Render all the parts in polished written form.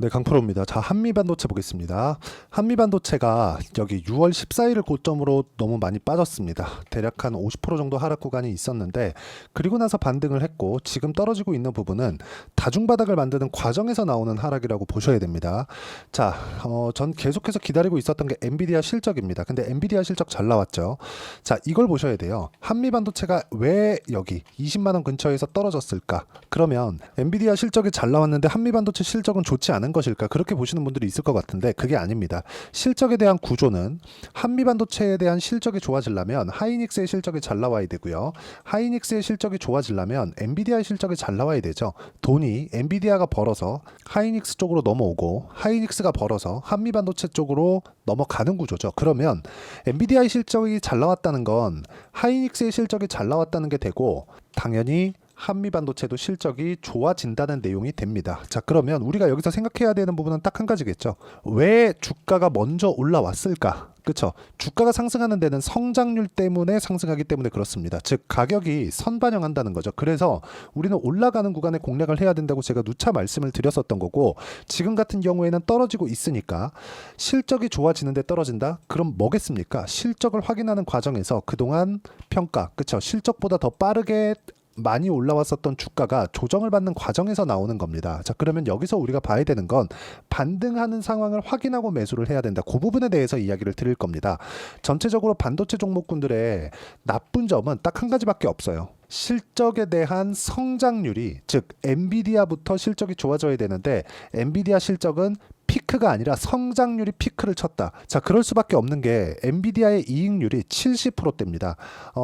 네, 강프로입니다. 자, 한미반도체 보겠습니다. 한미반도체가 여기 6월 14일을 고점으로 너무 많이 빠졌습니다. 대략 한 50% 정도 하락 구간이 있었는데, 그리고 나서 반등을 했고 지금 떨어지고 있는 부분은 다중바닥을 만드는 과정에서 나오는 하락이라고 보셔야 됩니다. 자, 전 계속해서 기다리고 있었던 게 엔비디아 실적입니다. 근데 엔비디아 실적 잘 나왔죠. 자, 이걸 보셔야 돼요. 한미반도체가 왜 여기 20만 원 근처에서 떨어졌을까? 그러면 엔비디아 실적이 잘 나왔는데 한미반도체 실적은 좋지 않은 것일까? 그렇게 보시는 분들이 있을 것 같은데 그게 아닙니다. 실적에 대한 구조는 한미반도체에 대한 실적이 좋아지려면 하이닉스의 실적이 잘 나와야 되고요. 하이닉스의 실적이 좋아지려면 엔비디아의 실적이 잘 나와야 되죠. 돈이 엔비디아가 벌어서 하이닉스 쪽으로 넘어오고 하이닉스가 벌어서 한미반도체 쪽으로 넘어가는 구조죠. 그러면 엔비디아의 실적이 잘 나왔다는 건 하이닉스의 실적이 잘 나왔다는 게 되고, 당연히 한미반도체도 실적이 좋아진다는 내용이 됩니다. 자, 그러면 우리가 여기서 생각해야 되는 부분은 딱 한 가지겠죠. 왜 주가가 먼저 올라왔을까? 그렇죠. 주가가 상승하는 데는 성장률 때문에 상승하기 때문에 그렇습니다. 즉 가격이 선반영한다는 거죠. 그래서 우리는 올라가는 구간에 공략을 해야 된다고 제가 누차 말씀을 드렸었던 거고, 지금 같은 경우에는 떨어지고 있으니까 실적이 좋아지는데 떨어진다? 그럼 뭐겠습니까? 실적을 확인하는 과정에서 그동안 평가, 그렇죠. 실적보다 더 빠르게 많이 올라왔었던 주가가 조정을 받는 과정에서 나오는 겁니다. 자, 그러면 여기서 우리가 봐야 되는 건 반등하는 상황을 확인하고 매수를 해야 된다. 그 부분에 대해서 이야기를 드릴 겁니다. 전체적으로 반도체 종목군들의 나쁜 점은 딱 한 가지밖에 없어요. 실적에 대한 성장률이, 즉 엔비디아부터 실적이 좋아져야 되는데 엔비디아 실적은 피크가 아니라 성장률이 피크를 쳤다. 자, 그럴 수밖에 없는 게 엔비디아의 이익률이 70%대입니다.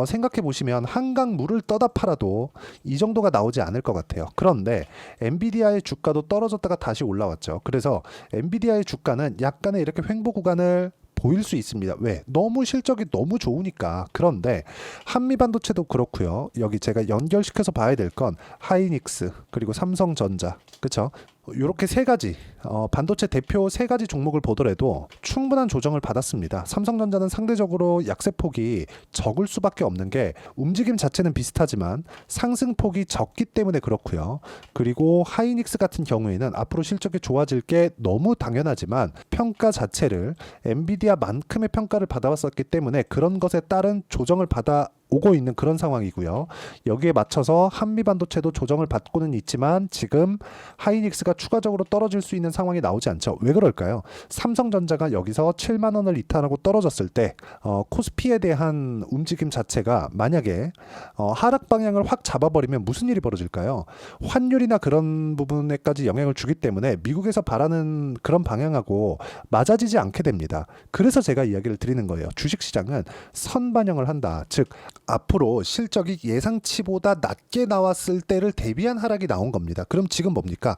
생각해 보시면 한강 물을 떠다 팔아도 이 정도가 나오지 않을 것 같아요. 그런데 엔비디아의 주가도 떨어졌다가 다시 올라왔죠. 그래서 엔비디아의 주가는 약간의 이렇게 횡보 구간을 보일 수 있습니다. 왜? 너무 실적이 너무 좋으니까. 그런데 한미반도체도 그렇고요. 여기 제가 연결시켜서 봐야 될 건 하이닉스 그리고 삼성전자, 그렇죠? 이렇게 세 가지 반도체 대표 세 가지 종목을 보더라도 충분한 조정을 받았습니다. 삼성전자는 상대적으로 약세폭이 적을 수밖에 없는 게 움직임 자체는 비슷하지만 상승폭이 적기 때문에 그렇고요. 그리고 하이닉스 같은 경우에는 앞으로 실적이 좋아질 게 너무 당연하지만 평가 자체를 엔비디아만큼의 평가를 받아왔었기 때문에 그런 것에 따른 조정을 받아 오고 있는 그런 상황이고요. 여기에 맞춰서 한미반도체도 조정을 받고는 있지만 지금 하이닉스가 추가적으로 떨어질 수 있는 상황이 나오지 않죠. 왜 그럴까요? 삼성전자가 여기서 7만 원을 이탈하고 떨어졌을 때 코스피에 대한 움직임 자체가 만약에 하락 방향을 확 잡아버리면 무슨 일이 벌어질까요? 환율이나 그런 부분에까지 영향을 주기 때문에 미국에서 바라는 그런 방향하고 맞아지지 않게 됩니다. 그래서 제가 이야기를 드리는 거예요. 주식시장은 선반영을 한다. 즉 앞으로 실적이 예상치보다 낮게 나왔을 때를 대비한 하락이 나온 겁니다. 그럼 지금 뭡니까?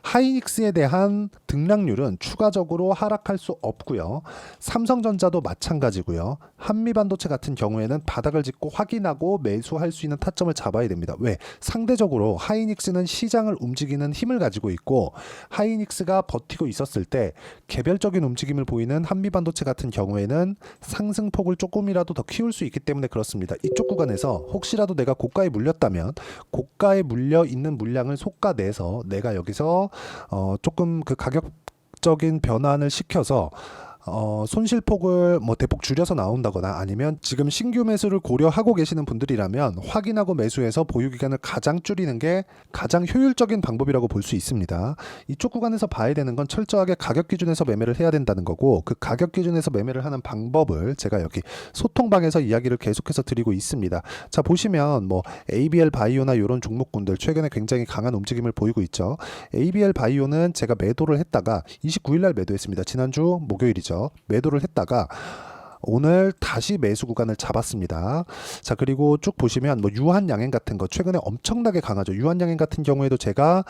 하이닉스에 대한 등락률은 추가적으로 하락할 수 없고요. 삼성전자도 마찬가지고요. 한미반도체 같은 경우에는 바닥을 짚고 확인하고 매수할 수 있는 타점을 잡아야 됩니다. 왜? 상대적으로 하이닉스는 시장을 움직이는 힘을 가지고 있고, 하이닉스가 버티고 있었을 때 개별적인 움직임을 보이는 한미반도체 같은 경우에는 상승폭을 조금이라도 더 키울 수 있기 때문에 그렇습니다. 이쪽 구간에서 혹시라도 내가 고가에 물렸다면 고가에 물려 있는 물량을 솎아내서 내가 여기서 조금 그 가격적인 변환을 시켜서 손실폭을 뭐 대폭 줄여서 나온다거나 아니면 지금 신규 매수를 고려하고 계시는 분들이라면 확인하고 매수해서 보유 기간을 가장 줄이는 게 가장 효율적인 방법이라고 볼 수 있습니다. 이쪽 구간에서 봐야 되는 건 철저하게 가격 기준에서 매매를 해야 된다는 거고, 그 가격 기준에서 매매를 하는 방법을 제가 여기 소통방에서 이야기를 계속해서 드리고 있습니다. 자, 보시면 뭐 ABL 바이오나 이런 종목군들 최근에 굉장히 강한 움직임을 보이고 있죠. ABL 바이오는 제가 매도를 했다가 29일 날 매도했습니다. 지난주 목요일이죠. 매도를 했다가 오늘 다시 매수 구간을 잡았습니다. 자, 그리고 쭉 보시면 뭐 유한양행 같은 거 최근에 엄청나게 강하죠. 유한양행 같은 경우에도 제가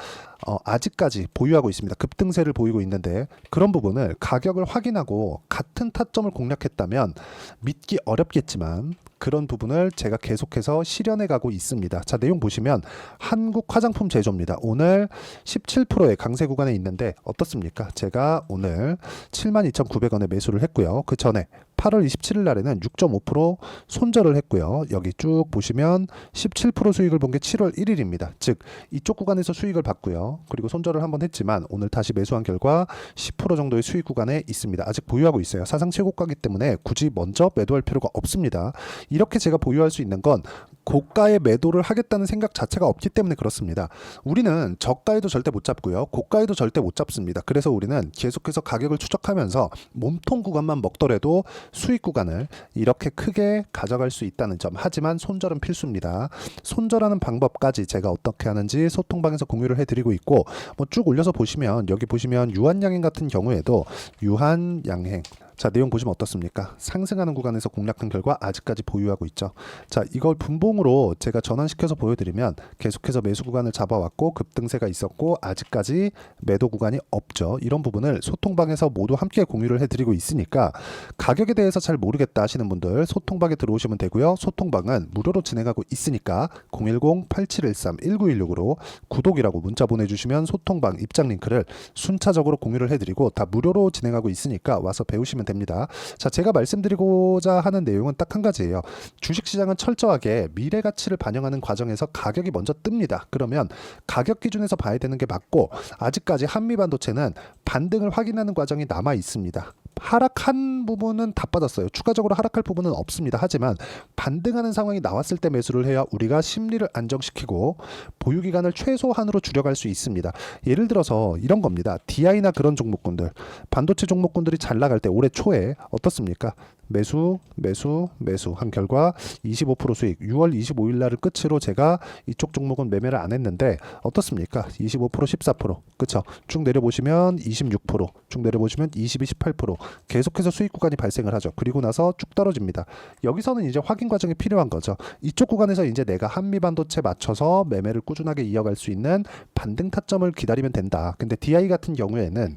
아직까지 보유하고 있습니다. 급등세를 보이고 있는데 그런 부분을 가격을 확인하고 같은 타점을 공략했다면 믿기 어렵겠지만 그런 부분을 제가 계속해서 실현해 가고 있습니다. 자, 내용 보시면 한국 화장품 제조입니다. 오늘 17%의 강세 구간에 있는데 어떻습니까? 제가 오늘 72,900원에 매수를 했고요. 그 전에 8월 27일 날에는 6.5% 손절을 했고요. 여기 쭉 보시면 17% 수익을 본 게 7월 1일입니다. 즉 이쪽 구간에서 수익을 봤고요. 그리고 손절을 한번 했지만 오늘 다시 매수한 결과 10% 정도의 수익 구간에 있습니다. 아직 보유하고 있어요. 사상 최고가이기 때문에 굳이 먼저 매도할 필요가 없습니다. 이렇게 제가 보유할 수 있는 건 고가에 매도를 하겠다는 생각 자체가 없기 때문에 그렇습니다. 우리는 저가에도 절대 못 잡고요. 고가에도 절대 못 잡습니다. 그래서 우리는 계속해서 가격을 추적하면서 몸통 구간만 먹더라도 수익 구간을 이렇게 크게 가져갈 수 있다는 점. 하지만 손절은 필수입니다. 손절하는 방법까지 제가 어떻게 하는지 소통방에서 공유를 해드리고 있고 뭐 쭉 올려서 보시면 여기 보시면 유한양행 같은 경우에도 유한양행 자, 내용 보시면 어떻습니까? 상승하는 구간에서 공략한 결과 아직까지 보유하고 있죠. 자, 이걸 분봉으로 제가 전환시켜서 보여드리면 계속해서 매수 구간을 잡아왔고 급등세가 있었고 아직까지 매도 구간이 없죠. 이런 부분을 소통방에서 모두 함께 공유를 해드리고 있으니까 가격에 대해서 잘 모르겠다 하시는 분들 소통방에 들어오시면 되고요. 소통방은 무료로 진행하고 있으니까 010-8713-1916으로 구독이라고 문자 보내주시면 소통방 입장 링크를 순차적으로 공유를 해드리고 다 무료로 진행하고 있으니까 와서 배우시면 됩니다. 자, 제가 말씀드리고자 하는 내용은 딱 한 가지예요. 주식시장은 철저하게 미래 가치를 반영하는 과정에서 가격이 먼저 뜹니다. 그러면 가격 기준에서 봐야 되는 게 맞고 아직까지 한미반도체는 반등을 확인하는 과정이 남아 있습니다. 하락한 부분은 다 빠졌어요. 추가적으로 하락할 부분은 없습니다. 하지만 반등하는 상황이 나왔을 때 매수를 해야 우리가 심리를 안정시키고 보유기간을 최소한으로 줄여갈 수 있습니다. 예를 들어서 이런 겁니다. DI나 그런 종목군들, 반도체 종목군들이 잘 나갈 때 올해 초에 어떻습니까? 매수 한 결과 25% 수익 6월 25일 날을 끝으로 제가 이쪽 종목은 매매를 안 했는데 어떻습니까? 25% 14% 그쵸? 쭉 내려보시면 26% 쭉 내려보시면 22 18% 계속해서 수익 구간이 발생을 하죠. 그리고 나서 쭉 떨어집니다. 여기서는 이제 확인 과정이 필요한 거죠. 이쪽 구간에서 이제 내가 한미반도체 맞춰서 매매를 꾸준하게 이어갈 수 있는 반등 타점을 기다리면 된다. 근데 DI 같은 경우에는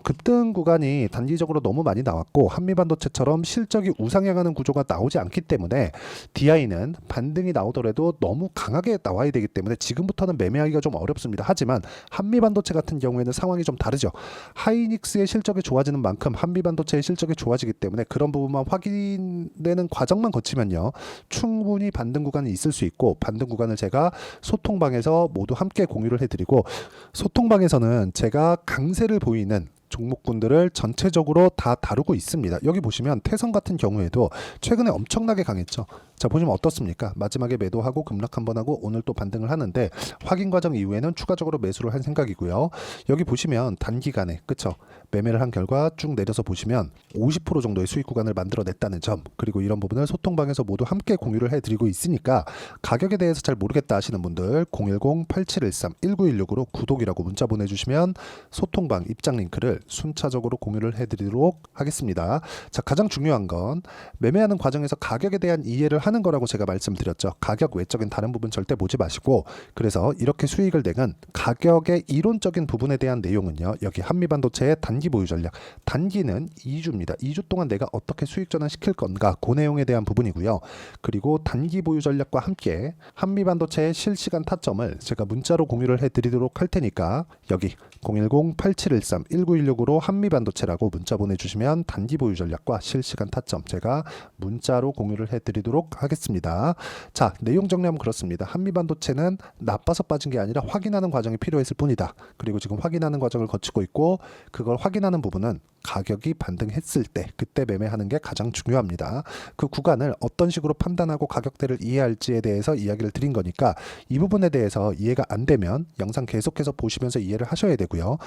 급등 구간이 단기적으로 너무 많이 나왔고 한미반도체처럼 실적이 우상향하는 구조가 나오지 않기 때문에 DI는 반등이 나오더라도 너무 강하게 나와야 되기 때문에 지금부터는 매매하기가 좀 어렵습니다. 하지만 한미반도체 같은 경우에는 상황이 좀 다르죠. 하이닉스의 실적이 좋아지는 만큼 한미반도체의 실적이 좋아지기 때문에 그런 부분만 확인되는 과정만 거치면요. 충분히 반등 구간이 있을 수 있고 반등 구간을 제가 소통방에서 모두 함께 공유를 해드리고 소통방에서는 제가 강세를 보이는 종목군들을 전체적으로 다 다루고 있습니다. 여기 보시면 태성 같은 경우에도 최근에 엄청나게 강했죠. 자, 보시면 어떻습니까? 마지막에 매도하고 급락 한번 하고 오늘 또 반등을 하는데 확인 과정 이후에는 추가적으로 매수를 한 생각이고요. 여기 보시면 단기간에 그쵸? 매매를 한 결과 쭉 내려서 보시면 50% 정도의 수익 구간을 만들어냈다는 점 그리고 이런 부분을 소통방에서 모두 함께 공유를 해드리고 있으니까 가격에 대해서 잘 모르겠다 하시는 분들 010-8713-1916으로 구독이라고 문자 보내주시면 소통방 입장 링크를 순차적으로 공유를 해드리도록 하겠습니다. 자, 가장 중요한 건 매매하는 과정에서 가격에 대한 이해를 하는 거라고 제가 말씀드렸죠. 가격 외적인 다른 부분 절대 보지 마시고 그래서 이렇게 수익을 내는 가격의 이론적인 부분에 대한 내용은요. 여기 한미반도체의 단기 보유 전략. 단기는 2주입니다. 2주 동안 내가 어떻게 수익 전환시킬 건가 그 내용에 대한 부분이고요. 그리고 단기 보유 전략과 함께 한미반도체의 실시간 타점을 제가 문자로 공유를 해드리도록 할 테니까 여기 010-8713-1916으로 한미반도체라고 문자 보내주시면 단기 보유 전략과 실시간 타점 제가 문자로 공유를 해드리도록 하겠습니다. 자, 내용 정리하면 그렇습니다. 한미반도체는 나빠서 빠진 게 아니라 확인하는 과정이 필요했을 뿐이다. 그리고 지금 확인하는 과정을 거치고 있고 그걸 확인하는 부분은 가격이 반등했을 때 그때 매매하는 게 가장 중요합니다. 그 구간을 어떤 식으로 판단하고 가격대를 이해할지에 대해서 이야기를 드린 거니까 이 부분에 대해서 이해가 안 되면 영상 계속해서 보시면서 이해를 하셔야 되고요.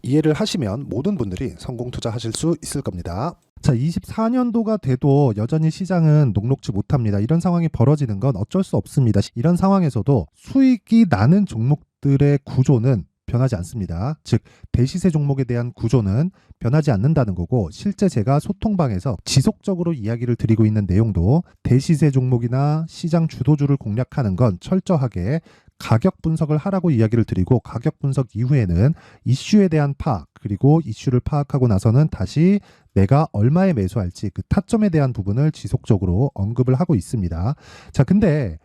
이해를 하시면 모든 분들이 성공 투자하실 수 있을 겁니다. 자, 24년도가 돼도 여전히 시장은 녹록지 못합니다. 이런 상황이 벌어지는 건 어쩔 수 없습니다. 이런 상황에서도 수익이 나는 종목들의 구조는 변하지 않습니다. 즉 대시세 종목에 대한 구조는 변하지 않는다는 거고 실제 제가 소통방에서 지속적으로 이야기를 드리고 있는 내용도 대시세 종목이나 시장 주도주를 공략하는 건 철저하게 가격 분석을 하라고 이야기를 드리고 가격 분석 이후에는 이슈에 대한 파악 그리고 이슈를 파악하고 나서는 다시 내가 얼마에 매수할지 그 타점에 대한 부분을 지속적으로 언급을 하고 있습니다. 자, 근데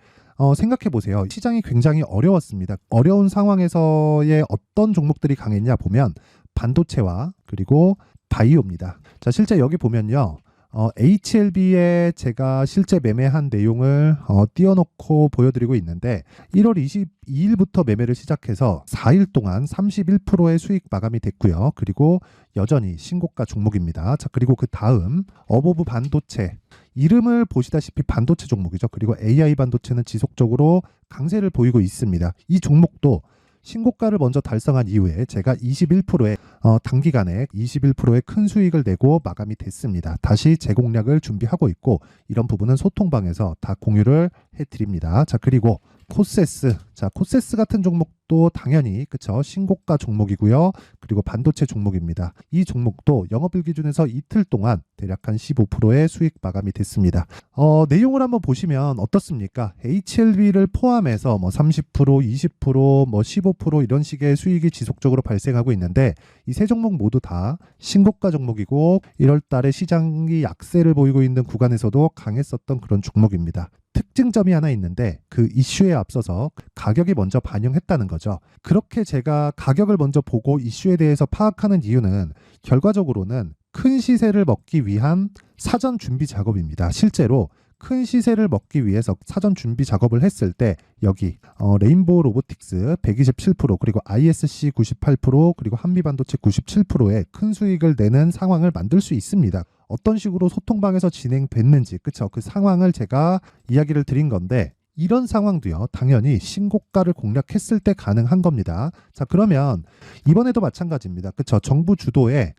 생각해 보세요. 시장이 굉장히 어려웠습니다. 어려운 상황에서의 어떤 종목들이 강했냐 보면 반도체와 그리고 바이오입니다. 자, 실제 여기 보면요. HLB에 제가 실제 매매한 내용을 띄워놓고 보여드리고 있는데 1월 22일부터 매매를 시작해서 4일 동안 31%의 수익 마감이 됐고요. 그리고 여전히 신고가 종목입니다. 자, 그리고 그 다음 어보브 반도체, 이름을 보시다시피 반도체 종목이죠. 그리고 AI 반도체는 지속적으로 강세를 보이고 있습니다. 이 종목도 신고가를 먼저 달성한 이후에 제가 21%의 단기간에 21%의 큰 수익을 내고 마감이 됐습니다. 다시 재공략을 준비하고 있고 이런 부분은 소통방에서 다 공유를 해드립니다. 자, 그리고 코세스, 자, 코세스 같은 종목도 당연히 그쵸, 신고가 종목이고요. 그리고 반도체 종목입니다. 이 종목도 영업일 기준에서 이틀 동안 대략 한 15%의 수익 마감이 됐습니다. 내용을 한번 보시면 어떻습니까? HLB를 포함해서 뭐 30%, 20%, 뭐 15% 이런 식의 수익이 지속적으로 발생하고 있는데 이 세 종목 모두 다 신고가 종목이고 1월 달에 시장이 약세를 보이고 있는 구간에서도 강했었던 그런 종목입니다. 특징점이 하나 있는데 그 이슈에 앞서서 가격이 먼저 반영했다는 거죠. 그렇게 제가 가격을 먼저 보고 이슈에 대해서 파악하는 이유는 결과적으로는 큰 시세를 먹기 위한 사전 준비 작업입니다. 실제로 큰 시세를 먹기 위해서 사전 준비 작업을 했을 때 여기 레인보우 로보틱스 127% 그리고 ISC 98% 그리고 한미반도체 97%의 큰 수익을 내는 상황을 만들 수 있습니다. 어떤 식으로 소통방에서 진행됐는지 그쵸, 그 상황을 제가 이야기를 드린 건데 이런 상황도요 당연히 신고가를 공략했을 때 가능한 겁니다. 자, 그러면 이번에도 마찬가지입니다. 그쵸, 정부 주도의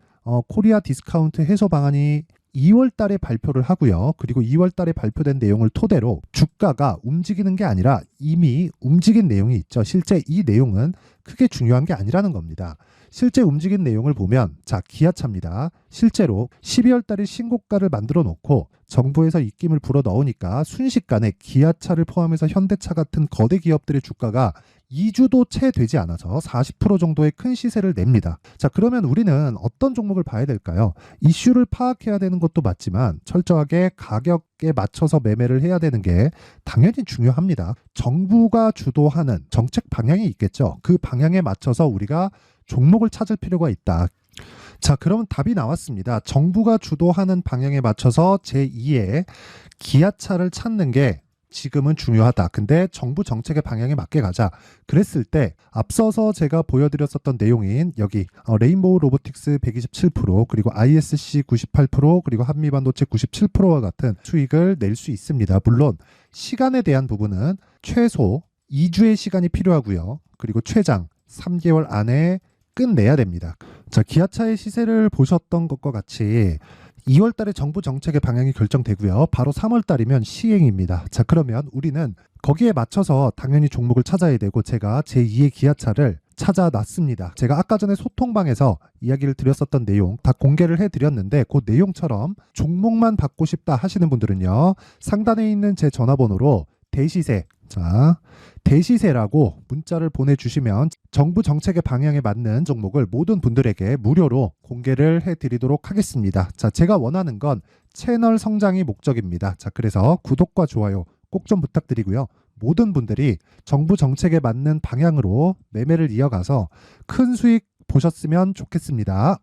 코리아 디스카운트 해소 방안이 2월 달에 발표를 하고요. 그리고 2월 달에 발표된 내용을 토대로 주가가 움직이는 게 아니라 이미 움직인 내용이 있죠. 실제 이 내용은 크게 중요한 게 아니라는 겁니다. 실제 움직인 내용을 보면 자, 기아차입니다. 실제로 12월 달에 신고가를 만들어 놓고 정부에서 입김을 불어 넣으니까 순식간에 기아차를 포함해서 현대차 같은 거대 기업들의 주가가 2주도 채 되지 않아서 40% 정도의 큰 시세를 냅니다. 자, 그러면 우리는 어떤 종목을 봐야 될까요? 이슈를 파악해야 되는 것도 맞지만 철저하게 가격에 맞춰서 매매를 해야 되는 게 당연히 중요합니다. 정부가 주도하는 정책 방향이 있겠죠. 그 방향에 맞춰서 우리가 종목을 찾을 필요가 있다. 자, 그럼 답이 나왔습니다. 정부가 주도하는 방향에 맞춰서 제2의 기아차를 찾는 게 지금은 중요하다. 근데 정부 정책의 방향에 맞게 가자. 그랬을 때 앞서서 제가 보여드렸었던 내용인 여기 레인보우 로보틱스 127% 그리고 ISC 98% 그리고 한미반도체 97%와 같은 수익을 낼 수 있습니다. 물론 시간에 대한 부분은 최소 2주의 시간이 필요하고요. 그리고 최장 3개월 안에 끝내야 됩니다. 자, 기아차의 시세를 보셨던 것과 같이 2월 달에 정부 정책의 방향이 결정되고요. 바로 3월 달이면 시행입니다. 자, 그러면 우리는 거기에 맞춰서 당연히 종목을 찾아야 되고 제가 제2의 기아차를 찾아놨습니다. 제가 아까 전에 소통방에서 이야기를 드렸었던 내용 다 공개를 해드렸는데 그 내용처럼 종목만 받고 싶다 하시는 분들은요. 상단에 있는 제 전화번호로 대시세, 자, 대시세라고 문자를 보내주시면 정부 정책의 방향에 맞는 종목을 모든 분들에게 무료로 공개를 해드리도록 하겠습니다. 자, 제가 원하는 건 채널 성장이 목적입니다. 자, 그래서 구독과 좋아요 꼭 좀 부탁드리고요. 모든 분들이 정부 정책에 맞는 방향으로 매매를 이어가서 큰 수익 보셨으면 좋겠습니다.